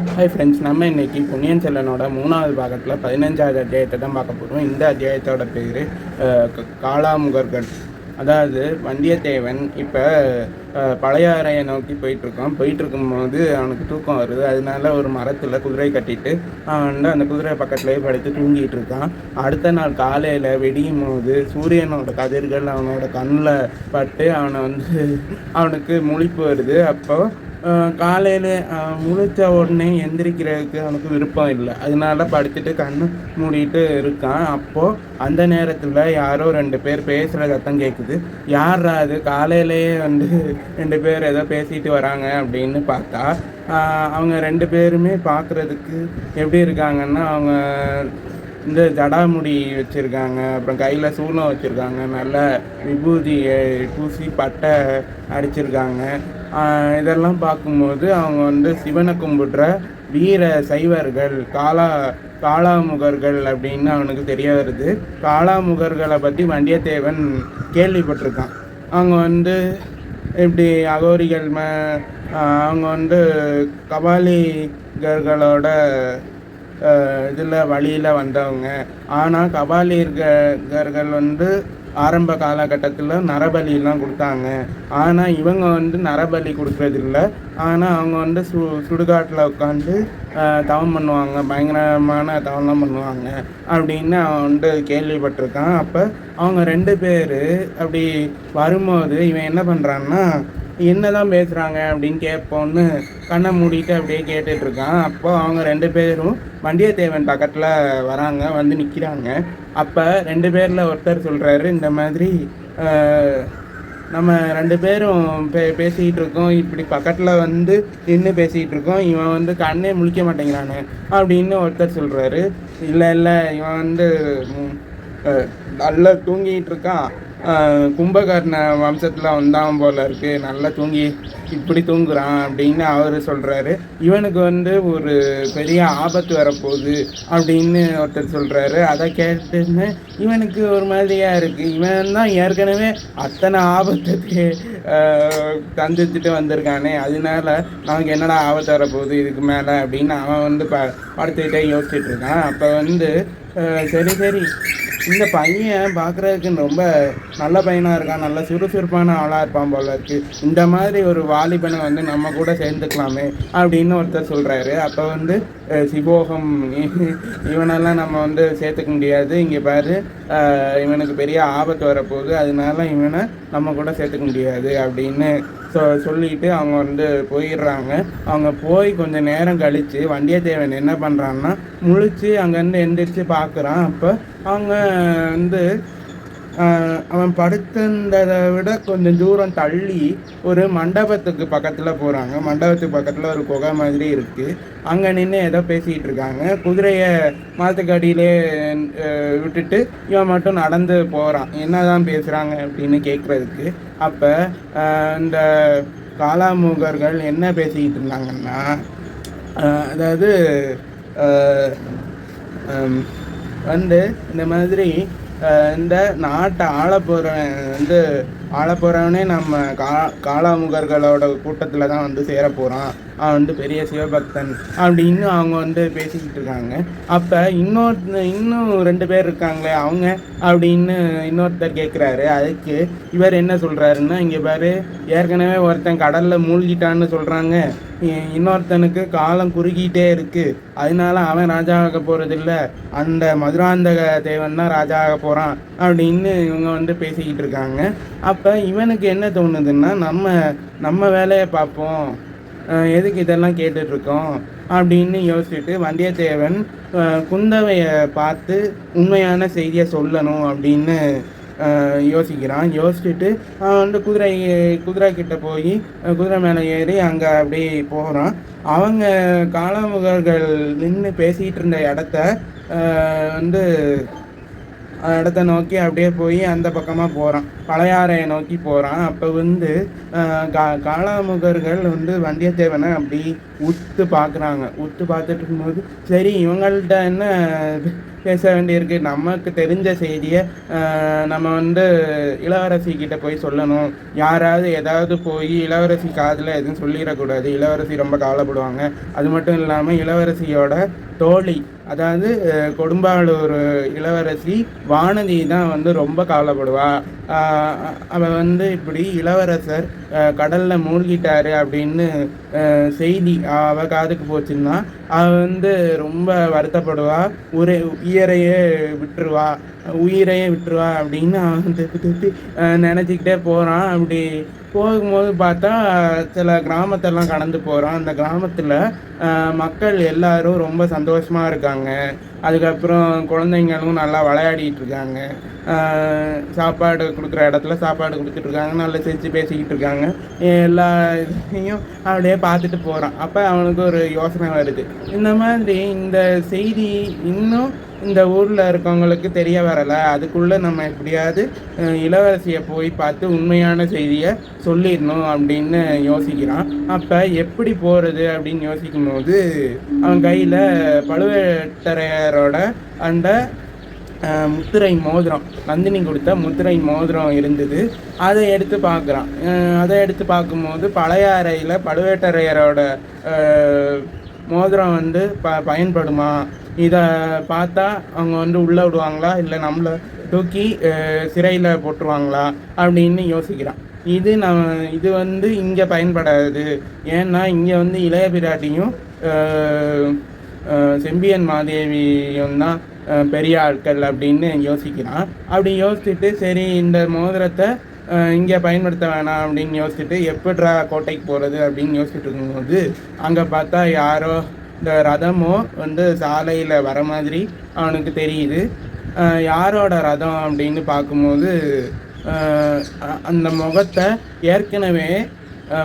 Hi friends, நம்ம இன்றைக்கி பொன்னியின் செல்வனோட 3வது பாகத்தில் 15வது அத்தியாயத்தை தான் பார்க்க போகிறோம். இந்த அத்தியாயத்தோட பேர் காளாமுகர்கள். அதாவது வந்தியத்தேவன் இப்போ பழையாறையை நோக்கி போயிட்டுருக்கும்போது அவனுக்கு தூக்கம் வருது. அதனால ஒரு மரத்தில் குதிரை கட்டிட்டு அவன் வந்து அந்த குதிரை பக்கத்துலேயே படுத்து தூங்கிட்டு இருக்கான். அடுத்த நாள் காலையில் வெடியும் போது சூரியனோட கதிர்கள் அவனோட கண்ணில் பட்டு அவனுக்கு முழிப்பு வருது. அப்போ காலையில் முழித்த உடனே எந்திரிக்கிறதுக்கு அவனுக்கு விருப்பம் இல்லை. அதனால படுத்துட்டு கண்ணு மூடிட்டு இருக்கான். அப்போது அந்த நேரத்தில் யாரோ 2 பேர் பேசுகிற சத்தம் கேட்குது. யாரா அது? காலையிலேயே 2 பேர் ஏதோ பேசிட்டு வராங்க அப்படின்னு பார்த்தா அவங்க 2 பேருமே பார்க்குறதுக்கு எப்படி இருக்காங்கன்னா, அவங்க இந்த ஜடாமுடி வச்சுருக்காங்க, அப்புறம் கையில் சூலம் வச்சுருக்காங்க, நல்ல விபூதி பூசி பட்டை அடிச்சிருக்காங்க. இதெல்லாம் பார்க்கும்போது அவங்க சிவனை கும்பிடுற வீர சைவர்கள், காளாமுகர்கள் அப்படின்னு அவனுக்கு தெரிய வருது. காளாமுகர்களை பற்றி வந்தியத்தேவன் கேள்விப்பட்டிருக்கான். அவங்க இப்படி அகோரிகள் அவங்க கபாலிகர்களோட இதில் வழியில் வந்தவங்க. ஆனால் கபாலிகர்கள் ஆரம்ப காலகட்டத்தில் நரபலியெல்லாம் கொடுத்தாங்க. ஆனால் இவங்க நரபலி கொடுக்குறதில்ல. ஆனால் அவங்க சுடுகாட்டில் உட்காந்து தவம் பண்ணுவாங்க, பயங்கரமான தவம்லாம் பண்ணுவாங்க அப்படின்னு அவன் கேள்விப்பட்டிருக்கான். அப்போ அவங்க 2 பேர் அப்படி வரும்போது இவன் என்ன பண்ணுறான்னா, என்ன தான் பேசுகிறாங்க அப்படின்னு கேட்போன்னு கண்ணை மூடிட்டு அப்படியே கேட்டுட்ருக்கான். அப்போ அவங்க 2 பேரும் வந்தியத்தேவன் பக்கத்தில் வராங்க, நிற்கிறாங்க. அப்போ 2 பேரில் ஒருத்தர் சொல்கிறாரு, இந்த மாதிரி நம்ம 2 பேரும் பேசிக்கிட்டு இருக்கோம், இப்படி பக்கத்தில் நின்று பேசிக்கிட்டு இருக்கோம், இவன் கண்ணே முழிக்க மாட்டேங்கிறானு அப்படின்னு ஒருத்தர் சொல்கிறாரு. இல்லை இவன் நல்லா தூங்கிட்டு இருக்கான், கும்பகர்ண வம்சத்தில் வந்தான் போல இருக்குது, நல்லா இப்படி தூங்குறான் அப்படின்னு அவர் சொல்கிறாரு. இவனுக்கு ஒரு பெரிய ஆபத்து வரப்போகுது அப்படின்னு ஒருத்தர் சொல்கிறாரு. அதை கேட்டுன்னு இவனுக்கு ஒரு மாதிரியாக இருக்குது. இவன் தான் ஏற்கனவே அத்தனை ஆபத்துக்கு தந்துட்டு வந்திருக்கானே, அதனால நமக்கு என்னடா ஆபத்து வரப்போகுது இதுக்கு மேலே அப்படின்னு அவன் படுத்துக்கிட்டே யோசிச்சுட்டு இருக்கான். அப்போ சரி இந்த பையன் பார்க்குறதுக்கு ரொம்ப நல்ல பையனாக இருக்கான், நல்ல சுறுசுறுப்பான ஆளாக இருப்பான் போல இருக்குது, இந்த மாதிரி ஒரு வாலிபனை நம்ம கூட சேர்ந்துக்கலாமே அப்படின்னு ஒருத்தர் சொல்கிறாரு. அப்போ சிவோகம், இவனெல்லாம் நம்ம சேர்த்துக்க முடியாது, இங்கே பாரு இவனுக்கு பெரிய ஆபத்து வரப்போகுது, அதனால இவனை நம்ம கூட சேர்த்துக்க முடியாது அப்படின்னு சொல்லிட்டு அவங்க போயிடுறாங்க. அவங்க போய் கொஞ்சம் நேரம் கழித்து வந்தியத்தேவன் என்ன பண்ணுறான்னா, முழிச்சு அங்கேருந்து எந்திரிச்சு பார்க்குறான். அப்போ அவங்க அவன் படுத்திருந்ததை விட கொஞ்சம் தூரம் தள்ளி ஒரு மண்டபத்துக்கு பக்கத்தில் போகிறாங்க. மண்டபத்துக்கு பக்கத்தில் ஒரு குகை மாதிரி இருக்குது. அங்கே நின்று ஏதோ பேசிகிட்டு இருக்காங்க. குதிரையை மரத்துக்கு அடியிலே விட்டுட்டு இவன் மட்டும் நடந்து போகிறான், என்ன தான் பேசுகிறாங்க அப்படின்னு கேட்குறதுக்கு. அப்போ இந்த காளாமுகர்கள் என்ன பேசிக்கிட்டு இருந்தாங்கன்னா, அதாவது இந்த மாதிரி இந்த நாட்டை ஆள போகிறவனே நம்ம காளாமுகர்களோட கூட்டத்தில் தான் சேர போகிறான், அவன் பெரிய சிவபக்தன் அப்படின்னு அவங்க பேசிக்கிட்டு இருக்காங்க. அப்போ இன்னும் 2 பேர் இருக்காங்களே அவங்க அப்படின்னு இன்னொருத்தர் கேட்குறாரு. அதுக்கு இவர் என்ன சொல்கிறாருன்னா, இங்கே பாரு, ஏற்கனவே ஒருத்தன் கடலில் மூழ்கிட்டான்னு சொல்கிறாங்க, இன்னொருத்தனுக்கு காலம் குறுகிட்டே இருக்குது, அதனால அவன் ராஜாவாக போகிறதில்ல, அந்த மதுராந்தக தேவன் தான் ராஜாவாக போகிறான் அப்படின்னு இவங்க பேசிக்கிட்டு இருக்காங்க. அப்போ இவனுக்கு என்ன தோணுதுன்னா, நம்ம வேலையை பார்ப்போம், எதுக்கு இதெல்லாம் கேட்டுட்ருக்கோம் அப்படின்னு யோசிச்சுட்டு வந்தியத்தேவன் குந்தவையை பார்த்து உண்மையான செய்தியை சொல்லணும் அப்படின்னு யோசிக்கிறான். யோசிச்சுட்டு குதிரை கிட்ட போய் குதிரை மேலே ஏறி அங்கே அப்படி போகிறான். அவங்க காளாமுகர்கள் நின்று பேசிகிட்டு இருந்த இடத்த நோக்கி அப்படியே போய் அந்த பக்கமாக போகிறான், பழையாறையை நோக்கி போகிறான். அப்போ காளாமுகர்கள் வந்தியத்தேவனை அப்படி உத்து பார்க்குறாங்க. உத்து பார்த்துட்டு இருக்கும்போது, சரி இவங்கள்ட்ட என்ன பேச வேண்டியிருக்கு. நமக்கு தெரிஞ்ச செய்தியை நம்ம வந்து இளவரசிக்கிட்ட போய் சொல்லணும். யாராவது ஏதாவது போய் இளவரசி காதில் எதுவும் சொல்லிடக்கூடாது. இளவரசி ரொம்ப கவலைப்படுவாங்க. அது மட்டும் இல்லாமல் இளவரசியோட தோழி, அதாவது கொடும்பாளூர் இளவரசி வானதி தான் வந்து ரொம்ப கவலைப்படுவா. அவள் வந்து இப்படி இளவரசர் கடலில் மூழ்கிட்டாரு அப்படின்னு செய்தி அவள் காதுக்கு போச்சுன்னா அவள் வந்து ரொம்ப வருத்தப்படுவா. உயிரையே விட்டுருவா அப்படின்னு அவன் திருப்பி திருப்பி நினச்சிக்கிட்டே போகிறான். அப்படி போகும்போது பார்த்தா சில கிராமத்தெல்லாம் கடந்து போகிறான். அந்த கிராமத்தில் மக்கள் எல்லாரும் ரொம்ப சந்தோஷமாக இருக்காங்க. அதுக்கப்புறம் குழந்தைங்களும் நல்லா விளையாடிட்டு இருக்காங்க. சாப்பாடு கொடுக்குற இடத்துல சாப்பாடு கொடுத்துட்ருக்காங்க. நல்லா சிரித்து பேசிக்கிட்டு இருக்காங்க. எல்லா இதையும் அப்படியே பார்த்துட்டு போகிறான். அப்போ அவனுக்கு ஒரு யோசனை வருது. இந்த மாதிரி இந்த செய்தி இன்னும் இந்த ஊரில் இருக்கவங்களுக்கு தெரிய வரலை. அதுக்குள்ளே நம்ம எப்படியாவது இளவரசியை போய் பார்த்து உண்மையான செய்தியை சொல்லிடணும் அப்படின்னு யோசிக்கிறான். அப்போ எப்படி போகிறது அப்படின்னு யோசிக்கும் போது அவன் கையில் பழுவேட்டரையரோட அந்த முத்திரை மோதிரம், நந்தினி கொடுத்த முத்திரை மோதிரம் இருந்தது. அதை எடுத்து பார்க்குறான். அதை எடுத்து பார்க்கும்போது பழைய அறையில் பழுவேட்டரையரோட மோதிரம் வந்து பயன்படுமா, இதை பார்த்தா அவங்க வந்து உள்ளே விடுவாங்களா, இல்லை நம்மளை தூக்கி சிறையில் போட்டுருவாங்களா அப்படின்னு யோசிக்கிறான். இது வந்து இங்கே பயன்படாது. ஏன்னா இங்கே வந்து இளைய பிராட்டியும் செம்பியன் மாதேவியும் தான் பெரிய ஆட்கள் அப்படின்னு யோசிக்கிறான். அப்படி யோசிச்சுட்டு சரி இந்த மோதிரத்தை இங்கே பயன்படுத்த வேணாம் அப்படின்னு யோசிச்சுட்டு எப்படிரா கோட்டைக்கு போகிறது அப்படின்னு யோசிச்சுட்டு இருக்கும்போது அங்கே பார்த்தா யாரோ இந்த ரதமோ வந்து சாலையில் வர மாதிரி அவனுக்கு தெரியுது. யாரோட ரதம் அப்படின்னு பார்க்கும்போது அந்த முகத்தை ஏற்கனவே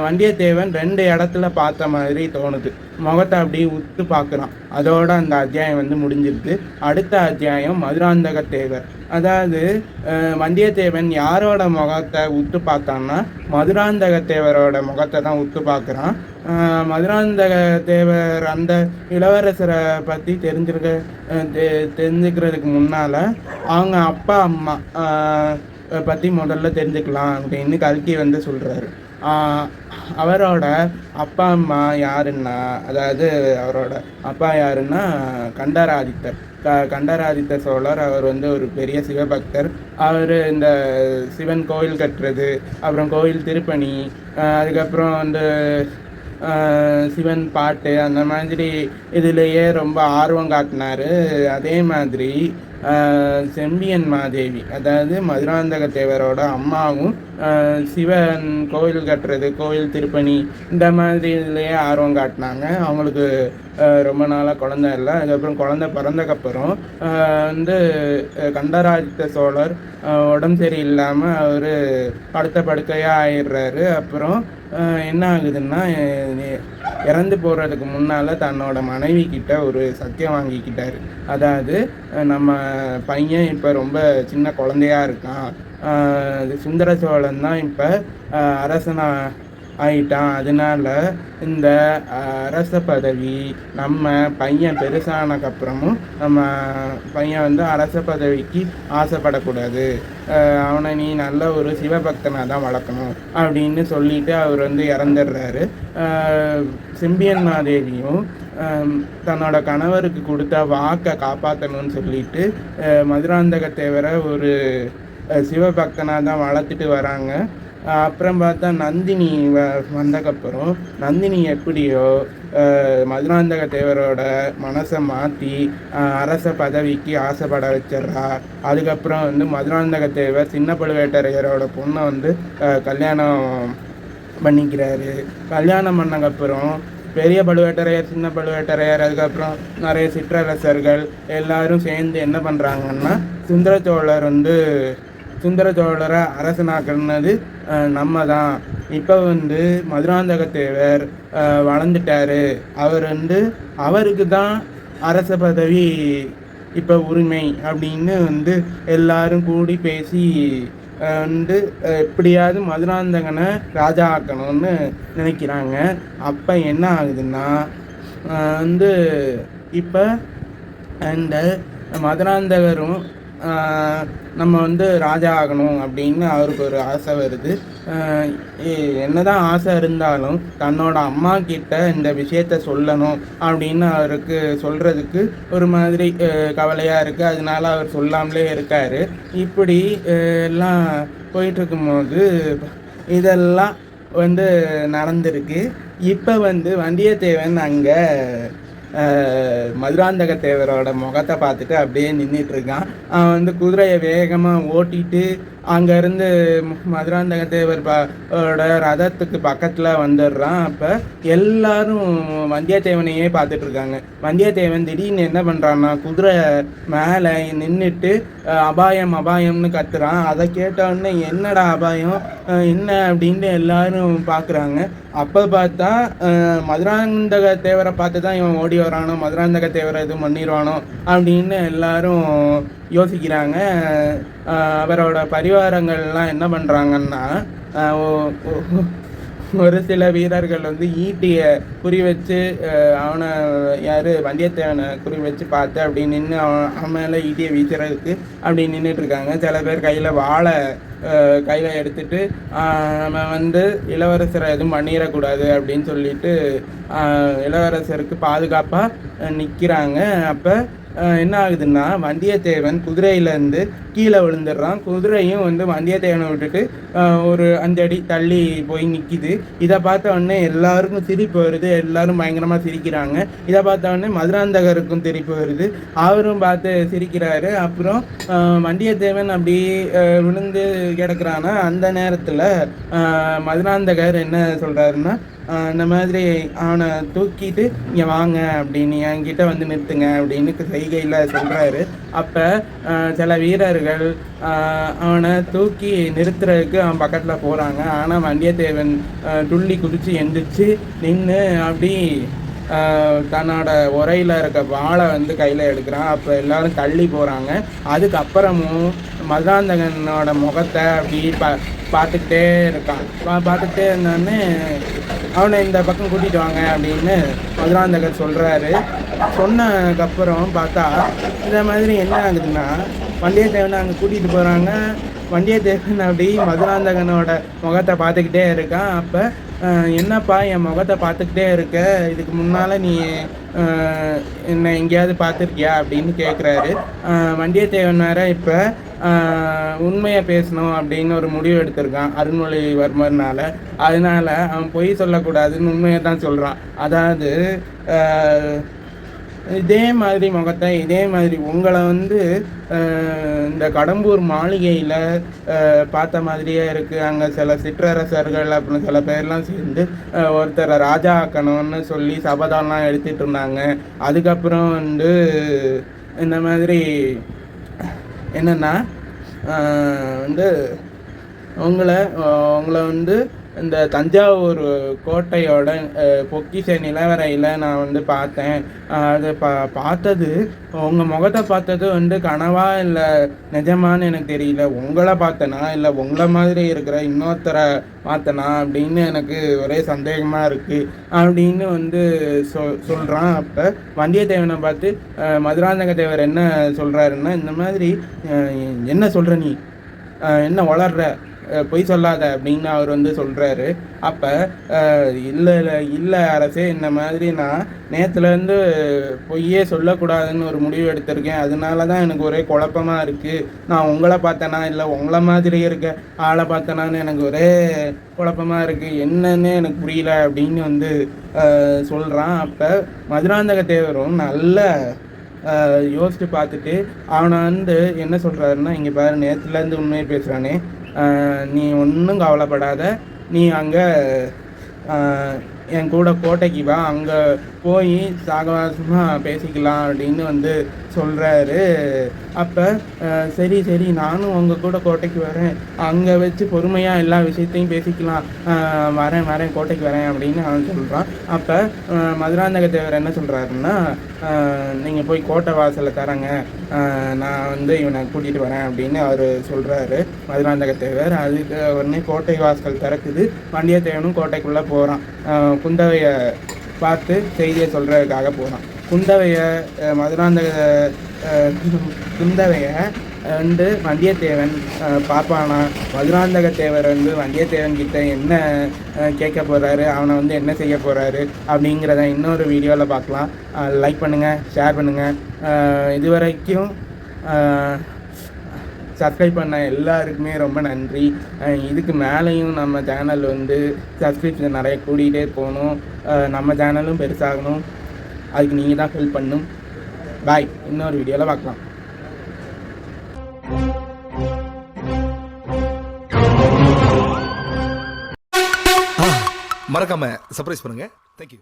வந்தியத்தேவன் 2 இடத்துல பார்த்த மாதிரி தோணுது. முகத்தை அப்படியே உத்து பார்க்குறான். அதோட அந்த அத்தியாயம் வந்து முடிஞ்சிருக்கு. அடுத்த அத்தியாயம் மதுராந்தகத்தேவர். அதாவது வந்தியத்தேவன் யாரோட முகத்தை உத்து பார்த்தான்னா மதுராந்தகத்தேவரோட முகத்தை தான் உத்து பார்க்குறான். மதுராந்தகத்தேவர் அந்த இளவரசரை பற்றி தெரிஞ்சுக்கிறதுக்கு முன்னால் அவங்க அப்பா அம்மா பற்றி முதல்ல தெரிஞ்சுக்கலாம் அப்படின்னு கல்கி வந்து சொல்கிறாரு. அவரோட அப்பா அம்மா யாருன்னா, அதாவது அவரோட அப்பா யாருன்னா கண்டராதித்தர். கண்டராதித்த சோழர். அவர் வந்து ஒரு பெரிய சிவபக்தர். அவர் இந்த சிவன் கோயில் கட்டுறது, அப்புறம் கோயில் திருப்பணி, அதுக்கப்புறம் வந்து சிவன் பாட்டு, அந்த மாதிரி இதுலேயே ரொம்ப ஆர்வம் காட்டினார். அதே மாதிரி செம்பியன் மாதேவி, அதாவது மதுராந்தகத்தேவரோட அம்மாவும் சிவன் கோயில் கட்டுறது, கோயில் திருப்பணி, இந்த மாதிரி இதுலேயே ஆர்வம் காட்டினாங்க. அவங்களுக்கு ரொம்ப நாளாக குழந்தை இல்லை. அதுக்கப்புறம் குழந்தை பிறந்தக்கப்புறம் வந்து கண்டராதித்த சோழர் உடம்பு சரியில்லாமல் அவர் படுத்த படுக்கையாக ஆயிடுறாரு. அப்புறம் என்ன ஆகுதுன்னா, இறந்து போகிறதுக்கு முன்னால் தன்னோட மனைவி கிட்ட ஒரு சத்தியம் வாங்கிக்கிட்டார். அதாவது நம்ம பையன் இப்போ ரொம்ப சின்ன குழந்தையா இருக்கான், சுந்தர சோழன் தான் இப்போ அரசனா ஆயிட்டான், அதனால இந்த அரச பதவி நம்ம பையன் பெருசானக்கப்புறமும் நம்ம பையன் வந்து அரச பதவிக்கு ஆசைப்படக்கூடாது, அவனை நீ நல்ல ஒரு சிவபக்தனாக தான் வளர்க்கணும் அப்படின்னு சொல்லிட்டு அவர் வந்து இறந்துடுறாரு. செம்பியன் மாதேவியும் தன்னோட கணவருக்கு கொடுத்த வாக்கை காப்பாற்றணும்னு சொல்லிட்டு மதுராந்தகத்தேவரை ஒரு சிவபக்தனாக தான் வளர்த்துட்டு வராங்க. அப்புறம் பார்த்தா நந்தினி வந்தக்கப்புறம் நந்தினி எப்படியோ மதுராந்தகத்தேவரோட மனசை மாற்றி அரச பதவிக்கு ஆசைப்பட வச்சிட்றா. அதுக்கப்புறம் வந்து மதுராந்தகத்தேவர் சின்ன பழுவேட்டரையரோட பொண்ணை வந்து கல்யாணம் பண்ணிக்கிறாரு. கல்யாணம் பண்ணக்கப்புறம் பெரிய பழுவேட்டரையர், சின்ன பழுவேட்டரையர், அதுக்கப்புறம் நிறைய சிற்றரசர்கள் எல்லாரும் சேர்ந்து என்ன பண்ணுறாங்கன்னா, சுந்தர சோழரை அரசனாக்குனது நம்ம தான். இப்போ வந்து மதுராந்தகத்தேவர் வளர்ந்துட்டாரு, அவர் வந்து அவருக்கு தான் அரச பதவி இப்போ உரிமை அப்படின்னு வந்து எல்லாரும் கூடி பேசி வந்து எப்படியாவது மதுராந்தகனை ராஜா ஆக்கணும்னு நினைக்கிறாங்க. அப்போ என்ன ஆகுதுன்னா வந்து இப்போ அந்த மதுராந்தகரும் நம்ம வந்து ராஜா ஆகணும் அப்படின்னு அவருக்கு ஒரு ஆசை வருது. என்னதான் ஆசை இருந்தாலும் தன்னோட அம்மா கிட்ட இந்த விஷயத்த சொல்லணும் அப்படின்னு அவருக்கு சொல்கிறதுக்கு ஒரு மாதிரி கவலையாக இருக்குது. அதனால அவர் சொல்லாமலே இருக்கார். இப்படி எல்லாம் போயிட்டுருக்கும்போது இதெல்லாம் வந்து நடந்திருக்கு. இப்போ வந்து வந்தியத்தேவன் அங்கே மதுராந்தக தேவரோட முகத்தை பார்த்துட்டு அப்படியே நின்றுட்டுருக்கான். அவன் வந்து குதிரையை வேகமாக ஓட்டிட்டு அங்கேருந்து மதுராந்தக தேவர் ரதத்துக்கு பக்கத்தில் வந்துடுறான். அப்போ எல்லாரும் வந்தியத்தேவனையே பார்த்துட்ருக்காங்க. வந்தியத்தேவன் திடீர்னு என்ன பண்ணுறான்னா குதிரை மேலே நின்றுட்டு அபாயம் அபாயம்னு கத்துறான். அதை கேட்டவுடனே என்னடா அபாயம் என்ன அப்படின்ட்டு எல்லாரும் பார்க்குறாங்க. அப்போ பார்த்தா மதுராந்தக தேவரை பார்த்து தான் இவன் ஓடி வரானோ, மதுராந்தக தேவரை எதுவும் பண்ணிடுவானோ அப்படின்னு எல்லாரும் யோசிக்கிறாங்க. அவரோட பரிவாரங்கள்லாம் என்ன பண்ணுறாங்கன்னா ஒரு சில வீரர்கள் வந்து ஈட்டியை குறி வச்சு அவனை யார் வந்தியத்தேவனை குறி வச்சு பார்த்து அப்படி நின்று அவன் மேலே ஈட்டியை வீசுறதுக்கு அப்படி நின்றுட்டுருக்காங்க. சில பேர் கையில் வாழை கையில் எடுத்துகிட்டு நம்ம வந்து இளவரசரை எதுவும் பண்ணிடக்கூடாது அப்படின்னு சொல்லிட்டு இளவரசருக்கு பாதுகாப்பாக நிற்கிறாங்க. அப்போ என்ன ஆகுதுன்னா வந்தியத்தேவன் குதிரையிலேருந்து கீழே விழுந்துடுறான். குதிரையும் வந்து வந்தியத்தேவனை விட்டுட்டு ஒரு 5 அடி தள்ளி போய் நிற்கிது. இதை பார்த்த உடனே எல்லாருக்கும் சிரிப்பு வருது. எல்லாரும் பயங்கரமாக சிரிக்கிறாங்க. இதை பார்த்த உடனே மதுராந்தகருக்கும் சிரிப்பு வருது. அவரும் பார்த்து சிரிக்கிறாரு. அப்புறம் வந்தியத்தேவன் அப்படி விழுந்து கிடக்குறான்னா அந்த நேரத்தில் மதுராந்தகர் என்ன சொல்கிறாருன்னா இந்த மாதிரி அவனை தூக்கிட்டு இங்கே வாங்க அப்படின்னு என்கிட்ட வந்து நிறுத்துங்க அப்படின்னு செய்கையில் சொல்கிறாரு. அப்போ சில வீரர்கள் அவனை தூக்கி நிறுத்துறதுக்கு அவன் பக்கத்தில் போகிறாங்க. ஆனால் வந்தியத்தேவன் துள்ளி குதித்து எந்திரிச்சு நின்று அப்படி தன்னோட உரையில் இருக்க வாழை வந்து கையில் எடுக்கிறான். அப்போ எல்லோரும் தள்ளி போகிறாங்க. அதுக்கப்புறமும் மதுராந்தகனோட முகத்தை அப்படி பார்த்துக்கிட்டே இருக்கான். பார்த்துக்கிட்டே இருந்தோடனே அவனை இந்த பக்கம் கூட்டிகிட்டு வாங்க அப்படின்னு மதுராந்தகர் சொல்கிறாரு. சொன்னதுக்கப்புறம் பார்த்தா இந்த மாதிரி என்ன ஆகுதுன்னா வந்தியத்தேவனை அங்கே கூட்டிகிட்டு போகிறாங்க. வந்தியத்தேவன் அப்படி மதுராந்தகனோட முகத்தை பார்த்துக்கிட்டே இருக்கான். அப்போ என்னப்பா என் முகத்தை பார்த்துக்கிட்டே இருக்க, இதுக்கு முன்னால் நீ என்னை எங்கேயாவது பார்த்துருக்கியா அப்படின்னு கேட்குறாரு. வந்தியத்தேவன் வேற இப்போ உண்மையை பேசணும் அப்படின்னு ஒரு முடிவு எடுத்திருக்கான் அருள்மொழிவர்மர்னால. அதனால அவன் பொய் சொல்லக்கூடாதுன்னு உண்மையை தான் சொல்கிறான். அதாவது இதே மாதிரி முகத்தை இதே மாதிரி உங்களை வந்து இந்த கடம்பூர் மாளிகையில் பார்த்த மாதிரியே இருக்குது. அங்கே சில சிற்றரசர்கள் அப்புறம் சில பேர்லாம் சேர்ந்து ஒருத்தரை ராஜா ஆக்கணும்னு சொல்லி சபதம்லாம் எடுத்துகிட்டு இருந்தாங்க. அதுக்கப்புறம் வந்து இந்த மாதிரி என்னென்னா வந்து உங்களை வந்து இந்த தஞ்சாவூர் கோட்டையோட பொக்கிஷ நிலவரையில் நான் வந்து பார்த்தேன். அது பார்த்தது உங்கள் முகத்தை பார்த்தது வந்து கனவா இல்லை நிஜமானு எனக்கு தெரியல. உங்களை பார்த்தனா இல்லை உங்களை மாதிரி இருக்கிற இன்னொருத்தரை பார்த்தனா அப்படின்னு எனக்கு ஒரே சந்தேகமாக இருக்குது அப்படின்னு வந்து சொல்கிறான். அப்போ வந்தியத்தேவனை பார்த்து மதுராந்தக தேவர் என்ன சொல்கிறாருன்னா இந்த மாதிரி என்ன சொல்கிற நீ, என்ன வளர்ற, பொய் சொல்லாத அப்படின்னு அவர் வந்து சொல்கிறாரு. அப்போ இல்லை அரசே, இந்த மாதிரி நான் நேற்றுலேருந்து பொய்யே சொல்லக்கூடாதுன்னு ஒரு முடிவு எடுத்திருக்கேன். அதனால தான் எனக்கு ஒரே குழப்பமாக இருக்குது. நான் உங்களை பார்த்தேனா இல்லை உங்களை மாதிரி இருக்க ஆளை பார்த்தேனான்னு எனக்கு ஒரே குழப்பமாக இருக்குது, என்னன்னு எனக்கு புரியல அப்படின்னு வந்து சொல்கிறான். அப்போ மதுராந்தக தேவரும் நல்ல யோசித்து பார்த்துட்டு அவனை வந்து என்ன சொல்கிறாருன்னா, இங்கே பாரு, நேற்றுலேருந்து உண்மையை பேசுகிறானே, நீ ஒன்றும் கவலைப்படாத, நீ அங்கே என் கூட கோட்டைக்கு வா, அங்கே போய் சாகவாசமாக பேசிக்கலாம் அப்படின்னு வந்து சொல்கிறாரு. அப்போ சரி சரி நானும் உங்கள் கூட கோட்டைக்கு வரேன், அங்கே வச்சு பொறுமையாக எல்லா விஷயத்தையும் பேசிக்கலாம், வரேன் கோட்டைக்கு வரேன் அப்படின்னு அவன் சொல்கிறான். அப்போ மதுராந்தக தேவர் என்ன சொல்கிறாருன்னா, நீங்கள் போய் கோட்டை வாசலை தரங்க, நான் வந்து இவனை கூட்டிகிட்டு வரேன் அப்படின்னு அவர் சொல்கிறாரு மதுராந்தக தேவர். அதுக்கு உடனே கோட்டை வாசல் திறக்குது. வந்தியத்தேவனும் கோட்டைக்குள்ளே போகிறான். குந்தவையை பார்த்து செய்தியை சொல்கிறதுக்காக போகிறான். குந்தவையை மதுராந்தக குந்தவையை வந்து வந்தியத்தேவன் பார்ப்பானா, மதுராந்தக தேவர் வந்து வந்தியத்தேவன் கிட்ட என்ன கேட்க போகிறாரு, அவனை வந்து என்ன செய்ய போகிறாரு அப்படிங்கிறத இன்னொரு வீடியோவில் பார்க்கலாம். லைக் பண்ணுங்கள், ஷேர் பண்ணுங்கள். இதுவரைக்கும் சப்ஸ்கிரைப் பண்ண எல்லாருக்குமே ரொம்ப நன்றி. இதுக்கு மேலேயும் நம்ம சேனல் வந்து சப்ஸ்கிரிப்ஷன் நிறைய கூட்டிகிட்டே போகணும், நம்ம சேனலும் பெருசாகணும். அதுக்கு நீங்கள் தான் ஹெல்ப் பண்ணணும். பாய், இன்னொரு வீடியோவில் பார்க்கலாம். மறக்காம சர்ப்ரைஸ் பண்ணுங்க. தேங்க்யூ.